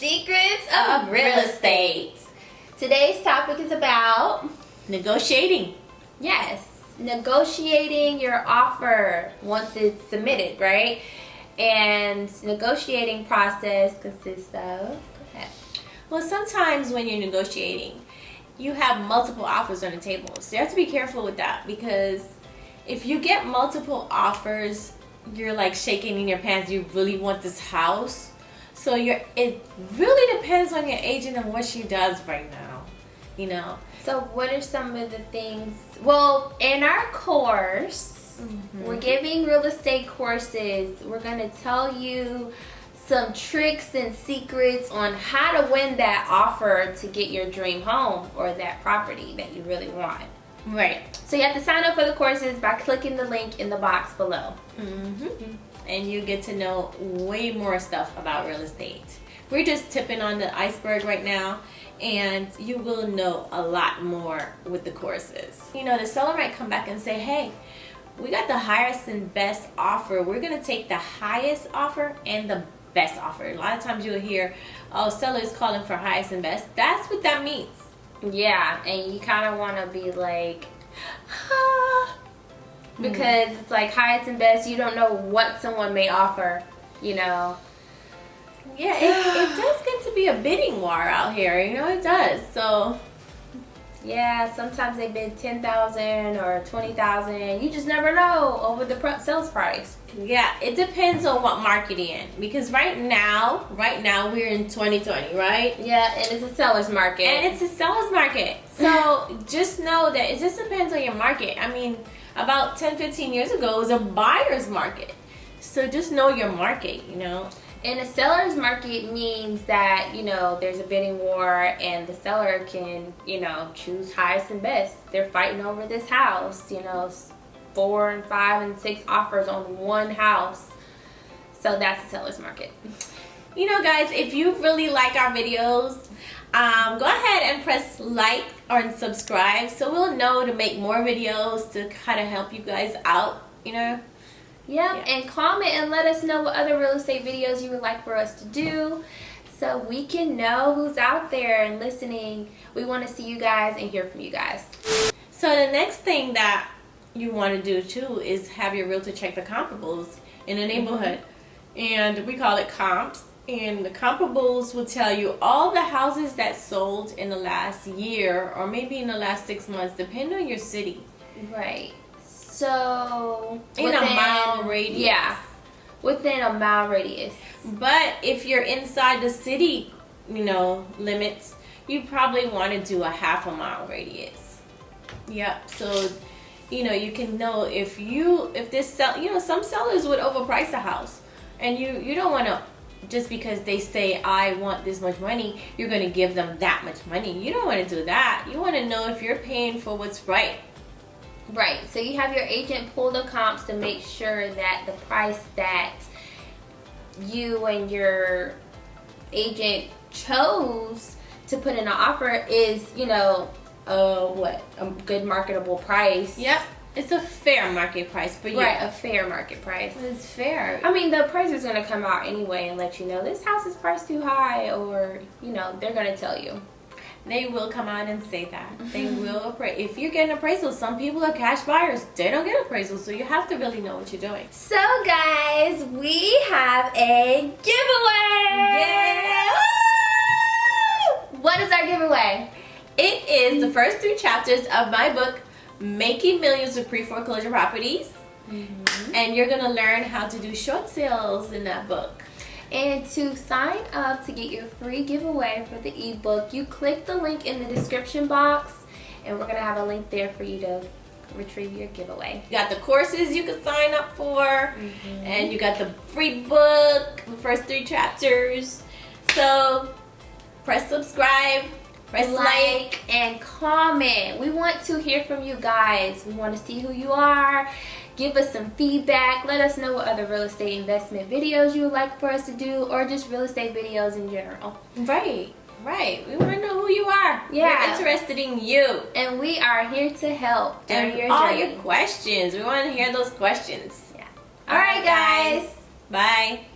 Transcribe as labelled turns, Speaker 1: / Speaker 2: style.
Speaker 1: Secrets of Real Estate. Today's topic is about
Speaker 2: negotiating.
Speaker 1: Yes, negotiating your offer once it's submitted, right? And negotiating process consists of, go ahead.
Speaker 2: Well, sometimes when you're negotiating, you have multiple offers on the table. So you have to be careful with that, because if you get multiple offers, you're like shaking in your pants. You really want this house. So it really depends on your agent and what she does right now, you know.
Speaker 1: So what are some of the things? Well, in our course, we're giving real estate courses. We're going to tell you some tricks and secrets on how to win that offer to get your dream home or that property that you really want.
Speaker 2: Right.
Speaker 1: So you have to sign up for the courses by clicking the link in the box below.
Speaker 2: And you get to know way more stuff about real estate. We're just tipping on the iceberg right now, and you will know a lot more with the courses. You know, the seller might come back and say, hey, we got the highest and best offer. We're going to take the highest offer and the best offer. A lot of times you'll hear, oh, seller is calling for highest and best. That's what that means.
Speaker 1: Yeah, and you kind of want to be like, because it's like highest and best. You don't know what someone may offer, you know.
Speaker 2: Yeah, it does get to be a bidding war out here, you know, it does. So
Speaker 1: yeah, sometimes they bid $10,000 or $20,000. You just never know over the sales price.
Speaker 2: Yeah, it depends on what market you're in, because right now we're in 2020, right?
Speaker 1: Yeah, and it's a seller's market.
Speaker 2: And it's a seller's market. So just know that it just depends on your market. I mean, about 10-15 years ago, it was a buyer's market. So just know your market, you know.
Speaker 1: And a seller's market means that, you know, there's a bidding war and the seller can, you know, choose highest and best. They're fighting over this house, you know, 4 and 5 and 6 offers on one house. So that's a seller's market.
Speaker 2: You know, guys, if you really like our videos, go ahead and press like or subscribe so we'll know to make more videos to kind of help you guys out, you know.
Speaker 1: Yep, and comment and let us know what other real estate videos you would like for us to do so we can know who's out there and listening. We want to see you guys and hear from you guys.
Speaker 2: So the next thing that you want to do too is have your realtor check the comparables in the neighborhood. And we call it comps. And the comparables will tell you all the houses that sold in the last year or maybe in the last 6 months, depending on your city.
Speaker 1: Right. So
Speaker 2: in a mile radius.
Speaker 1: Yeah, within a mile radius.
Speaker 2: But if you're inside the city, you know, limits, you probably want to do a half a mile radius. Yep. So, you know, you can know if this you know, some sellers would overprice a house, and you don't want to, just because they say I want this much money, you're going to give them that much money. You don't want to do that. You want to know if you're paying for what's right.
Speaker 1: Right, so you have your agent pull the comps to make sure that the price that you and your agent chose to put in an offer is, you know, a good marketable price.
Speaker 2: Yep, it's a fair market price for you.
Speaker 1: Right, a fair market price.
Speaker 2: It's fair.
Speaker 1: I mean, the appraiser's going to come out anyway and let you know this house is priced too high, or, you know, they're going to tell you.
Speaker 2: They will come out and say that. They will appraise. If you're getting appraisals, some people are cash buyers. They don't get appraisals, so you have to really know what you're doing.
Speaker 1: So, guys, we have a giveaway!
Speaker 2: Yeah!
Speaker 1: Woo! What is our giveaway?
Speaker 2: It is the first 3 chapters of my book, Making Millions with Pre-Foreclosure Properties. And you're going to learn how to do short sales in that book.
Speaker 1: And to sign up to get your free giveaway for the ebook, you click the link in the description box, and we're going to have a link there for you to retrieve your giveaway.
Speaker 2: You got the courses you can sign up for, and you got the free book, the first 3 chapters. So press subscribe, press like,
Speaker 1: and comment. We want to hear from you guys. We want to see who you are. Give us some feedback. Let us know what other real estate investment videos you would like for us to do, or just real estate videos in general.
Speaker 2: Right. We want to know who you are.
Speaker 1: Yeah.
Speaker 2: We're interested in you.
Speaker 1: And we are here to help during your
Speaker 2: all
Speaker 1: journey.
Speaker 2: your questions. We want to hear those questions.
Speaker 1: Yeah. All right, guys.
Speaker 2: Bye.